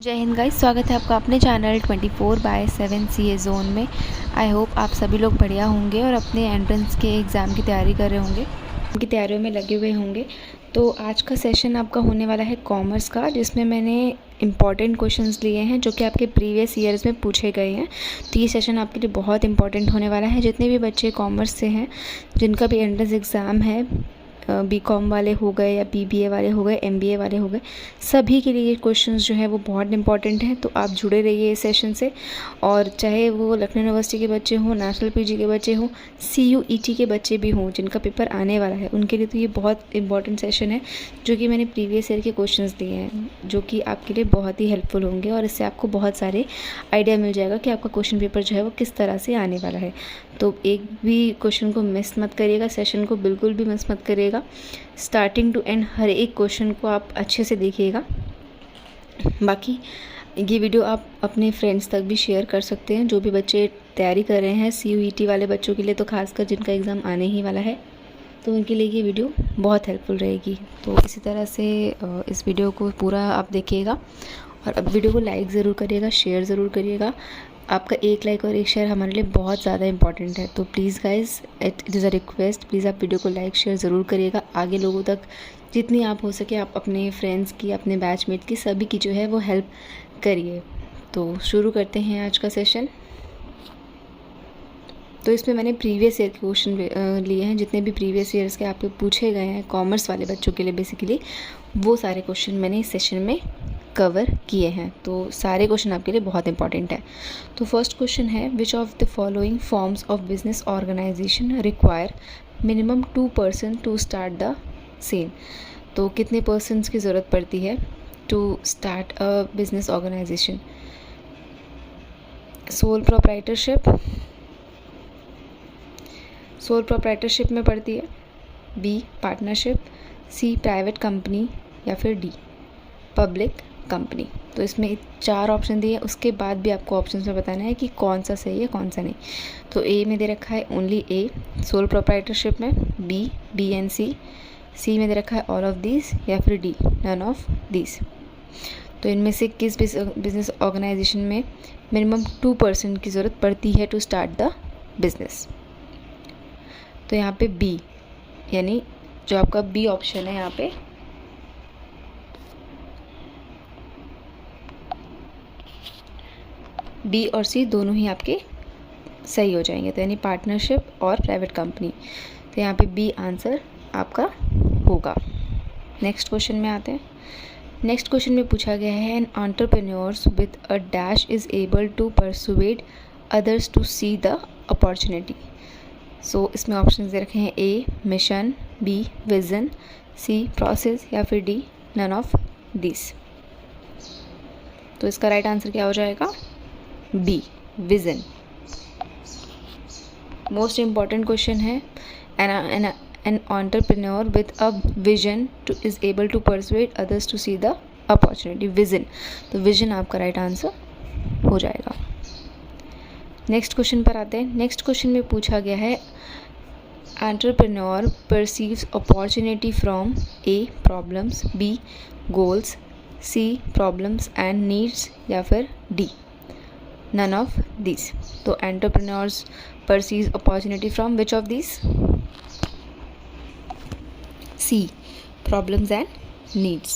जय हिंद गाइस, स्वागत है आपका अपने चैनल 24/7 CA जोन में। आई होप आप सभी लोग बढ़िया होंगे और अपने एंट्रेंस के एग्ज़ाम की तैयारी कर रहे होंगे, उनकी तैयारियों में लगे हुए होंगे। तो आज का सेशन आपका होने वाला है कॉमर्स का, जिसमें मैंने इंपॉर्टेंट क्वेश्चंस लिए हैं जो कि आपके प्रीवियस ईयर्स में पूछे गए हैं। तो ये सेशन आपके लिए बहुत इंपॉर्टेंट होने वाला है। जितने भी बच्चे कॉमर्स से हैं, जिनका भी एंट्रेंस एग्ज़ाम है, बीकॉम वाले हो गए या बीबीए वाले हो गए, एमबीए वाले हो गए, सभी के लिए ये क्वेश्चंस जो है वो बहुत इंपॉर्टेंट हैं। तो आप जुड़े रहिए इस सेशन से। और चाहे वो लखनऊ यूनिवर्सिटी के बच्चे हों, नेशनल पीजी के बच्चे हों, CUET के बच्चे भी हों जिनका पेपर आने वाला है, उनके लिए तो ये बहुत इंपॉर्टेंट सेशन है, जो कि मैंने प्रीवियस ईयर के क्वेश्चंस दिए हैं, जो कि आपके लिए बहुत ही हेल्पफुल होंगे। और इससे आपको बहुत सारे आइडिया मिल जाएगा कि आपका क्वेश्चन पेपर जो है वो किस तरह से आने वाला है। तो एक भी क्वेश्चन को मिस मत करिएगा, सेशन को बिल्कुल भी मिस मत करिएगा। स्टार्टिंग टू एंड हर एक क्वेश्चन को आप अच्छे से देखिएगा। बाकी ये वीडियो आप अपने फ्रेंड्स तक भी शेयर कर सकते हैं, जो भी बच्चे तैयारी कर रहे हैं। CUET वाले बच्चों के लिए तो खासकर जिनका एग्ज़ाम आने ही वाला है, तो उनके लिए ये वीडियो बहुत हेल्पफुल रहेगी। तो इसी तरह से इस वीडियो को पूरा आप देखिएगा और अब वीडियो को लाइक ज़रूर करिएगा, शेयर ज़रूर करिएगा। आपका एक लाइक और एक शेयर हमारे लिए बहुत ज़्यादा इंपॉर्टेंट है। तो please guys, it is a request, please आप वीडियो को लाइक शेयर ज़रूर करिएगा। आगे लोगों तक जितनी आप हो सके आप अपने फ्रेंड्स की, अपने बैचमेट की, सभी की जो है वो हेल्प करिए। तो शुरू करते हैं आज का सेशन। तो इसमें मैंने प्रीवियस ईयर के क्वेश्चन लिए हैं, जितने भी प्रीवियस ईयर्स के आपके पूछे गए हैं कॉमर्स वाले बच्चों के लिए बेसिकली, वो सारे क्वेश्चन मैंने इस सेशन में कवर किए हैं। तो सारे क्वेश्चन आपके लिए बहुत इंपॉर्टेंट है। तो फर्स्ट क्वेश्चन है, which of the following forms of business organization require minimum 2 person to start the same. तो कितने पर्सन्स की ज़रूरत पड़ती है to start a business organization? Sole proprietorship में पड़ती है, B partnership, C private company, या फिर D पब्लिक कंपनी। तो इसमें 4 ऑप्शन दिए, उसके बाद भी आपको ऑप्शंस में बताना है कि कौन सा सही है कौन सा नहीं। तो A में दे रखा है ओनली A सोल प्रोप्राइटरशिप में, B एंड C में दे रखा है ऑल ऑफ दीज, या फिर D नन ऑफ दीज। तो इनमें से किस बिजनेस ऑर्गेनाइजेशन में मिनिमम 2 पर्सन की ज़रूरत पड़ती है टू स्टार्ट द बिजनेस? तो यहाँ पे B, यानी जो आपका B ऑप्शन है, यहाँ पे B और C दोनों ही आपके सही हो जाएंगे। तो यानी पार्टनरशिप और प्राइवेट कंपनी। तो यहाँ पे B आंसर आपका होगा। नेक्स्ट क्वेश्चन में आते हैं। नेक्स्ट क्वेश्चन में पूछा गया है, an entrepreneurs with a dash is able to persuade others to see the opportunity. So इसमें ऑप्शन दे रखे हैं, A mission, B vision, C process, या फिर D नन ऑफ दिस। तो इसका राइट आंसर क्या हो जाएगा? B vision. Most important question है। An entrepreneur with a vision to is able to persuade others to see the opportunity, vision. तो vision आपका राइट आंसर हो जाएगा। नेक्स्ट क्वेश्चन पर आते हैं। नेक्स्ट क्वेश्चन में पूछा गया है, entrepreneur perceives opportunity from A problems, B goals, C problems and needs, या फिर D नन ऑफ दिस। तो entrepreneurs perceives opportunity from which of this? C problems and needs.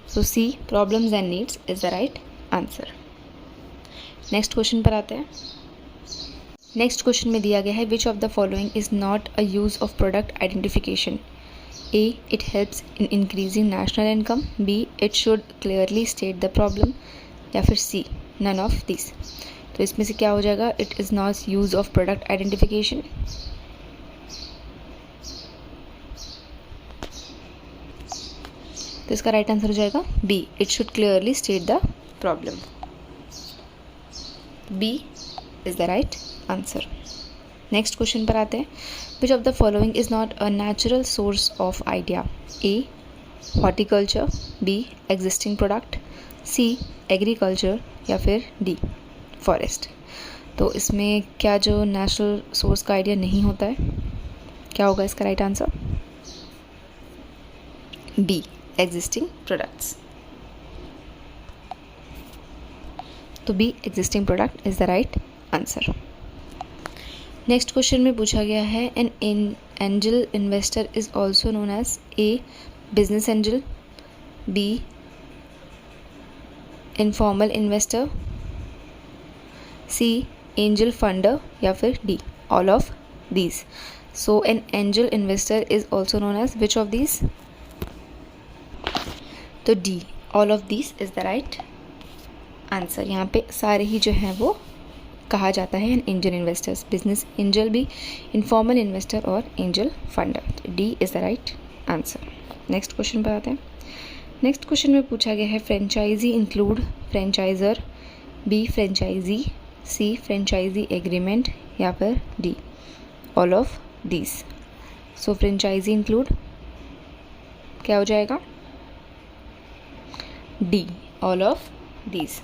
So C problems and needs is the right answer. Next question पर आते हैं। Next question में दिया गया है, which of the following is not a use of product identification? A it helps in increasing national income, B it should clearly state the problem, या फिर C none of this. तो इसमें से क्या हो जाएगा? It is not use of product identification. तो इसका राइट आंसर हो जाएगा B it should clearly state the problem. B is the right answer. Next question पर आते हैं। विच of the following is not a natural source of idea? A horticulture, B existing product, C agriculture, या फिर D forest. तो इसमें क्या जो natural source का आइडिया नहीं होता है, क्या होगा इसका right answer? B existing products. तो B existing product is the right answer. Next question में पूछा गया है an angel investor is also known as a business angel, B informal investor, C angel funder या फिर D all of these. So an angel investor is also known as which of these? तो D all of these is the right answer. यहाँ पे सारे ही जो हैं वो कहा जाता है एंजल इन्वेस्टर्स, बिजनेस एंजल भी, इनफॉर्मल इन्वेस्टर और एंजल फंडर। तो D is the right answer. Next question पर आते हैं। नेक्स्ट क्वेश्चन में पूछा गया है franchisee include franchisor, B franchisee, C franchisee agreement या फिर D all of these. So franchisee include क्या हो जाएगा? D all of these.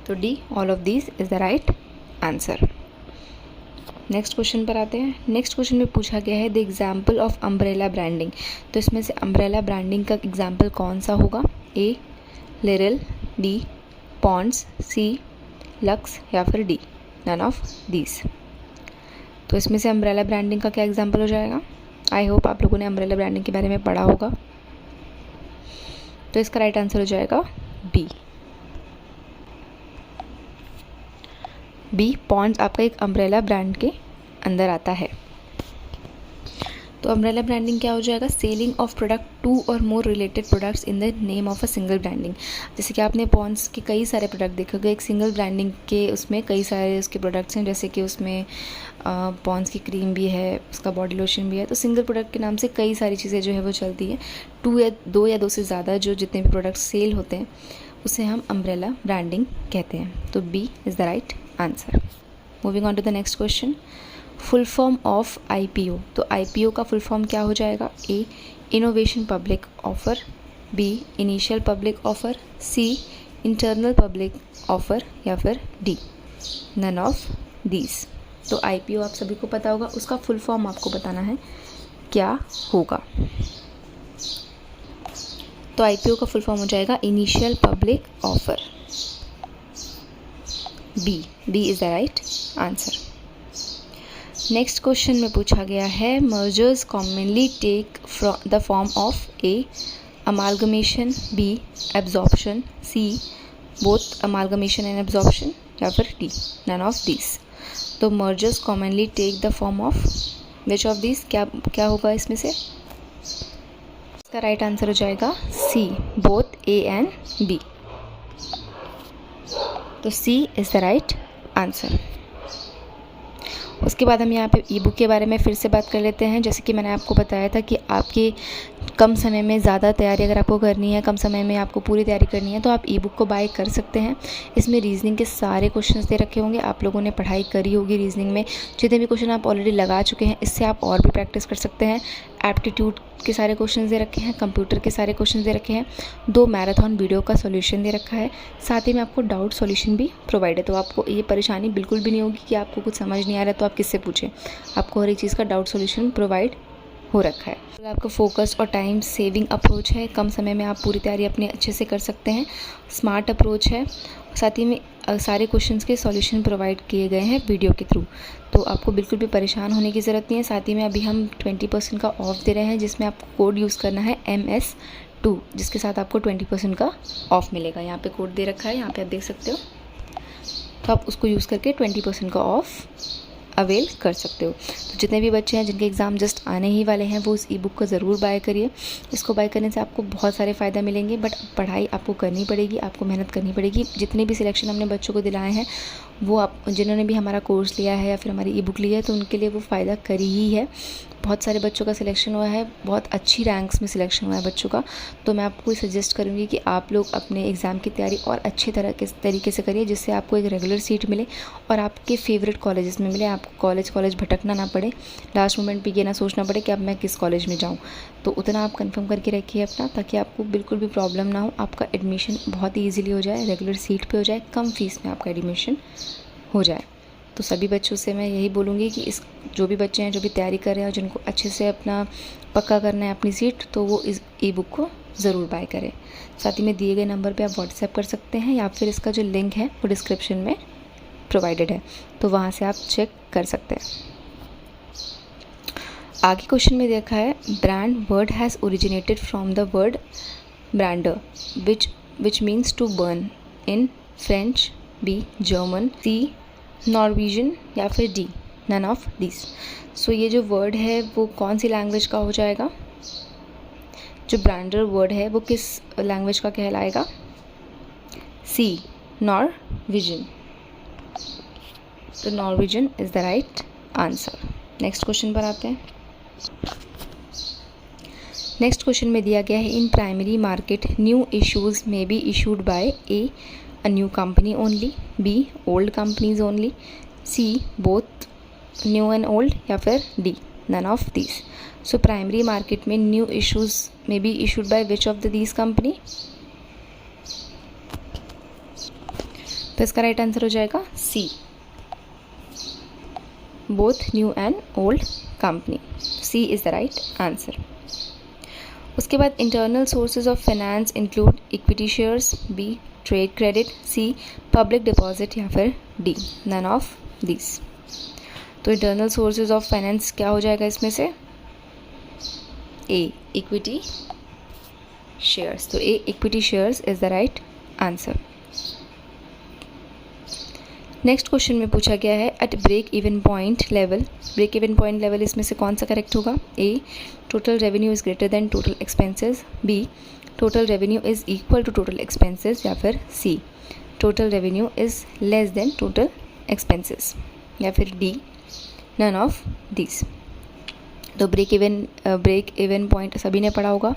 तो D all of these is the right answer. Next question पर आते हैं। नेक्स्ट क्वेश्चन में पूछा गया है the example of umbrella branding. तो इसमें से अम्ब्रेला ब्रांडिंग का एग्जाम्पल कौन सा होगा? ए लिरिल, बी पॉन्ड्स, सी लक्स या फिर डी नन ऑफ दीज। तो इसमें से अम्ब्रेला ब्रांडिंग का क्या एग्जाम्पल हो जाएगा? आई होप आप लोगों ने अम्ब्रेला ब्रांडिंग के बारे में पढ़ा होगा। तो इसका राइट आंसर हो जाएगा बी। बी पॉन्ड्स आपका एक अम्ब्रेला ब्रांड के अंदर आता है। तो अम्ब्रेला ब्रांडिंग क्या हो जाएगा? सेलिंग ऑफ प्रोडक्ट टू और more related products in the name of a single branding. जैसे कि आपने पॉन्ड्स के कई सारे प्रोडक्ट देखोगे, एक सिंगल ब्रांडिंग के उसमें कई सारे उसके प्रोडक्ट्स हैं, जैसे कि उसमें पॉन्ड्स की क्रीम भी है, उसका बॉडी लोशन भी है। तो सिंगल प्रोडक्ट के नाम से कई सारी चीज़ें जो है वो चलती हैं। दो या दो से ज़्यादा जो जितने भी प्रोडक्ट्स सेल होते हैं उसे हम अम्ब्रेला ब्रांडिंग कहते हैं। तो B is the right answer. Moving on to the next question. Full form of IPO। तो IPO का फुल फॉर्म क्या हो जाएगा? A innovation public offer, B initial public offer, C internal public offer या फिर डी नन ऑफ दीज। तो IPO आप सभी को पता होगा, उसका फुल फॉर्म आपको बताना है क्या होगा। तो IPO का फुल फॉर्म हो जाएगा initial public offer. B is the right answer. Next question में पूछा गया है mergers commonly take the form of A amalgamation, B absorption, C both amalgamation and absorption या फिर डी नन ऑफ दीज। तो mergers commonly take the form of which of these? क्या होगा इसमें से? इसका राइट आंसर हो जाएगा C both A and B. तो C is the right answer. उसके बाद हम यहाँ पे ई बुक के बारे में फिर से बात कर लेते हैं। जैसे कि मैंने आपको बताया था कि आपके कम समय में ज़्यादा तैयारी अगर आपको करनी है, कम समय में आपको पूरी तैयारी करनी है, तो आप ई बुक को बाय कर सकते हैं। इसमें रीजनिंग के सारे क्वेश्चंस दे रखे होंगे, आप लोगों ने पढ़ाई करी होगी रीजनिंग में, जितने भी क्वेश्चन आप ऑलरेडी लगा चुके हैं इससे आप और भी प्रैक्टिस कर सकते हैं। एप्टीट्यूड के सारे क्वेश्चन दे रखे हैं, कंप्यूटर के सारे क्वेश्चन दे रखे हैं, 2 मैराथन वीडियो का सॉल्यूशन दे रखा है, साथ ही में आपको डाउट सॉल्यूशन भी प्रोवाइड है। तो आपको ये परेशानी बिल्कुल भी नहीं होगी कि आपको कुछ समझ नहीं आ रहा है तो आप किससे पूछें, आपको हर एक चीज़ का डाउट सॉल्यूशन प्रोवाइड हो रखा है। तो आपका फोकस और टाइम सेविंग अप्रोच है, कम समय में आप पूरी तैयारी अपने अच्छे से कर सकते हैं, स्मार्ट अप्रोच है, साथ ही में सारे क्वेश्चंस के सॉल्यूशन प्रोवाइड किए गए हैं वीडियो के थ्रू। तो आपको बिल्कुल भी परेशान होने की ज़रूरत नहीं है। साथ ही में अभी हम 20% का ऑफ़ दे रहे हैं, जिसमें आपको कोड यूज़ करना है MS2, जिसके साथ आपको 20% का ऑफ़ मिलेगा। यहाँ पे कोड दे रखा है, यहाँ पे आप देख सकते हो, तो आप उसको यूज़ करके 20% का ऑफ़ अवेल कर सकते हो। तो जितने भी बच्चे हैं जिनके एग्ज़ाम जस्ट आने ही वाले हैं वो इस ई बुक को ज़रूर बाय करिए। इसको बाय करने से आपको बहुत सारे फ़ायदा मिलेंगे, बट पढ़ाई आपको करनी पड़ेगी, आपको मेहनत करनी पड़ेगी। जितने भी सिलेक्शन हमने बच्चों को दिलाए हैं वो आप जिन्होंने भी हमारा कोर्स लिया है या फिर हमारी ई बुक ली है तो उनके लिए वो फ़ायदा करी ही है। बहुत सारे बच्चों का सिलेक्शन हुआ है, बहुत अच्छी रैंक्स में सिलेक्शन हुआ है बच्चों का। तो मैं आपको सजेस्ट करूँगी कि आप लोग अपने एग्ज़ाम की तैयारी और अच्छे तरीके से करिए, जिससे आपको एक रेगुलर सीट मिले और आपके फेवरेट कॉलेजेस में मिले। आपको कॉलेज भटकना ना पड़े, लास्ट मोमेंट पे ये ना सोचना पड़े कि अब मैं किस कॉलेज में जाऊँ। तो उतना आप कंफर्म करके रखिए अपना, ताकि आपको बिल्कुल भी प्रॉब्लम ना हो, आपका एडमिशन बहुत ही ईजिली हो जाए, रेगुलर सीट पे हो जाए, कम फीस में आपका एडमिशन हो जाए। तो सभी बच्चों से मैं यही बोलूँगी कि इस जो भी बच्चे हैं जो भी तैयारी कर रहे हैं और जिनको अच्छे से अपना पक्का करना है अपनी सीट, तो वो इस ई बुक को ज़रूर बाय करें। साथ ही में दिए गए नंबर पे आप व्हाट्सएप कर सकते हैं या फिर इसका जो लिंक है वो डिस्क्रिप्शन में प्रोवाइडेड है, तो वहाँ से आप चेक कर सकते हैं। आगे क्वेश्चन में देखा है brand word has originated from the word brander which means to burn in French, B German, C Norwegian या फिर डी नन ऑफ दिस। सो ये जो वर्ड है वो कौन सी लैंग्वेज का हो जाएगा? जो ब्रांडर वर्ड है वो किस लैंग्वेज का कहलाएगा? C Norwegian. तो Norwegian is the right answer. Next question पर आते हैं। नेक्स्ट क्वेश्चन में दिया गया है in primary market new issues may be issued by A new company only, B old companies only, C both new and old या फिर D none of this. So primary market में new issues may be issued by which of the these company? तो इसका right answer हो जाएगा C both new and old company. C is the right answer. उसके बाद internal sources of finance include equity shares, B trade credit, C public deposit या फिर D none of this. तो internal sources of finance क्या हो जाएगा इसमें से? A equity shares. तो A equity shares is the right answer. Next question में पूछा गया है at break even point level, break even point level इसमें से कौन सा करेक्ट होगा? A total revenue is greater than total expenses, B total revenue is equal to total expenses या फिर C total revenue is less than total expenses या फिर D none of this. तो ब्रेक इवन पॉइंट सभी ने पढ़ा होगा।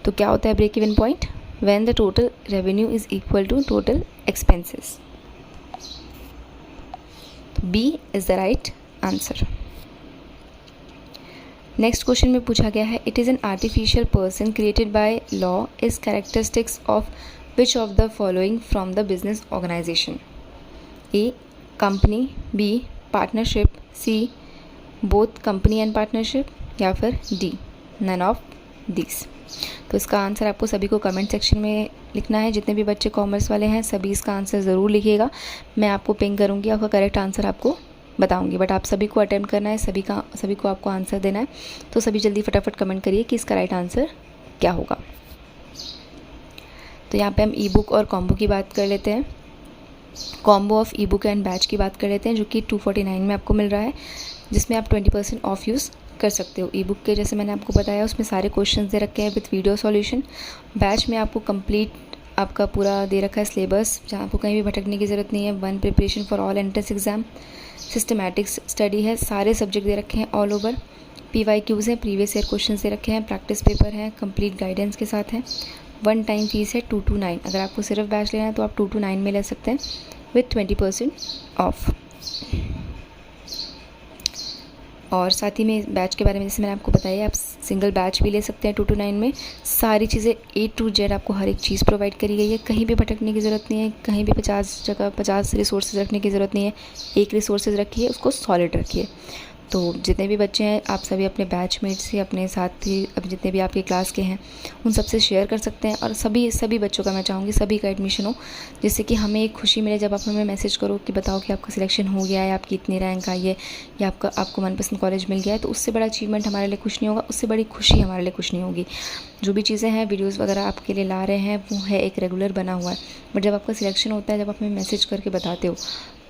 तो क्या होता है break even point? When the total revenue is equal to total expenses. B is the right answer. Next question में पूछा गया है it is an artificial person created by law is characteristics of which of the following from the business organization? A company, B partnership, C both company and partnership या फिर D none of this. तो इसका answer आपको सभी को comment section में लिखना है। जितने भी बच्चे कॉमर्स वाले हैं सभी इसका आंसर ज़रूर लिखिएगा। मैं आपको पिंग करूँगी, आपका करेक्ट आंसर आपको बताऊँगी, बट आप सभी को अटेम्प्ट करना है, सभी को आपको आंसर देना है। तो सभी जल्दी फटाफट कमेंट करिए कि इसका राइट आंसर क्या होगा। तो यहाँ पे हम ई बुक और कॉम्बो की बात कर लेते हैं। Combo of E book and batch की बात कर लेते हैं जो कि 249 में आपको मिल रहा है, जिसमें आप 20% ऑफ यूज़ कर सकते हो। ई बुक के जैसे मैंने आपको बताया उसमें सारे क्वेश्चंस दे रखे हैं विथ वीडियो सॉल्यूशन। बैच में आपको कंप्लीट आपका पूरा दे रखा है सिलेबस, जहाँ आपको कहीं भी भटकने की ज़रूरत नहीं है। One preparation for all entrance exam, systematics study है, सारे सब्जेक्ट दे रखे हैं ऑल ओवर। PYQs हैं, प्रीवियस ईयर क्वेश्चन दे रखे हैं, प्रैक्टिस पेपर हैं, कंप्लीट गाइडेंस के साथ हैं। वन टाइम फीस है 229। अगर आपको सिर्फ बैच लेना है तो आप 229 में ले सकते हैं विथ 20% ऑफ। और साथ ही में बैच के बारे में जैसे मैंने आपको बताया आप सिंगल बैच भी ले सकते हैं 229 में। सारी चीज़ें A to Z आपको हर एक चीज़ प्रोवाइड करी गई है। कहीं भी भटकने की ज़रूरत नहीं है, कहीं भी 50 जगह 50 रिसोर्सेज रखने की ज़रूरत नहीं है। एक रिसोर्सेज रखिए, उसको सॉलिड रखिए। तो जितने भी बच्चे हैं आप सभी अपने बैचमेट से, अपने साथी, अब जितने भी आपके क्लास के हैं उन सबसे शेयर कर सकते हैं। और सभी बच्चों का मैं चाहूँगी सभी का एडमिशन हो, जिससे कि हमें एक खुशी मिले जब आप हमें मैसेज करो कि बताओ कि आपका सिलेक्शन हो गया है, आपकी इतनी रैंक आई है या आपको मनपसंद कॉलेज मिल गया है। तो उससे बड़ा अचीवमेंट हमारे लिए कुछ नहीं होगा, उससे बड़ी खुशी हमारे लिए कुछ नहीं होगी। जो भी चीज़ें हैं वीडियोज़ वगैरह आपके लिए ला रहे हैं वो है एक रेगुलर बना हुआ है, बट जब आपका सिलेक्शन होता है, जब आप हमें मैसेज करके बताते हो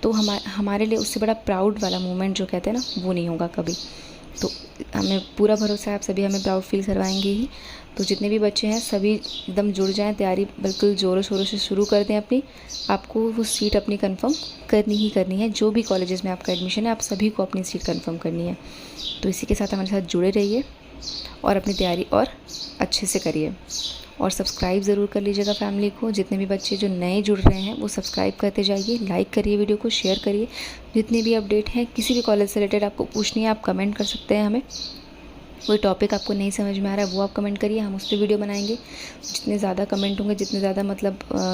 तो हमारे लिए उससे बड़ा प्राउड वाला मोमेंट जो कहते हैं ना वो नहीं होगा कभी। तो हमें पूरा भरोसा है आप सभी हमें प्राउड फील करवाएंगे ही। तो जितने भी बच्चे हैं सभी एकदम जुड़ जाएं, तैयारी बिल्कुल ज़ोरों शोरों से शुरू कर दें अपनी। आपको वो सीट अपनी कंफर्म करनी ही करनी है। जो भी कॉलेजेस में आपका एडमिशन है आप सभी को अपनी सीट कंफर्म करनी है। तो इसी के साथ हमारे साथ जुड़े रहिए और अपनी तैयारी और अच्छे से करिए। और सब्सक्राइब ज़रूर कर लीजिएगा फैमिली को। जितने भी बच्चे जो नए जुड़ रहे हैं वो सब्सक्राइब करते जाइए, लाइक करिए, वीडियो को शेयर करिए। जितने भी अपडेट हैं किसी भी कॉलेज से रिलेटेड आपको पूछनी है आप कमेंट कर सकते हैं हमें। कोई टॉपिक आपको नहीं समझ में आ रहा है वो आप कमेंट करिए, हम उस पर वीडियो बनाएंगे। जितने ज़्यादा कमेंट होंगे, जितने ज़्यादा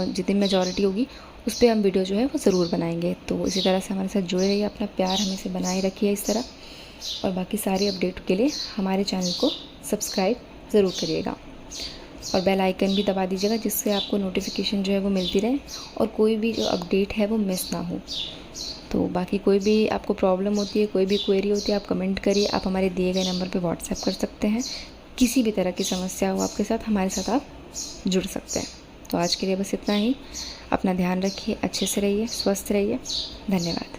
जितनी मेजॉरिटी होगी उस पर हम वीडियो जो है वो ज़रूर बनाएंगे। तो इसी तरह से हमारे साथ जुड़े रहिए, अपना प्यार हमें से बनाए रखिए इस तरह। और बाकी सारे अपडेट के लिए हमारे चैनल को सब्सक्राइब ज़रूर करिएगा। और बेल आइकन भी दबा दीजिएगा, जिससे आपको नोटिफिकेशन जो है वो मिलती रहे और कोई भी जो अपडेट है वो मिस ना हो। तो बाकी कोई भी आपको प्रॉब्लम होती है, कोई भी क्वेरी होती है, आप कमेंट करिए। आप हमारे दिए गए नंबर पे व्हाट्सएप कर सकते हैं। किसी भी तरह की समस्या हो आपके साथ, हमारे साथ आप जुड़ सकते हैं। तो आज के लिए बस इतना ही। अपना ध्यान रखिए, अच्छे से रहिए, स्वस्थ रहिए। धन्यवाद।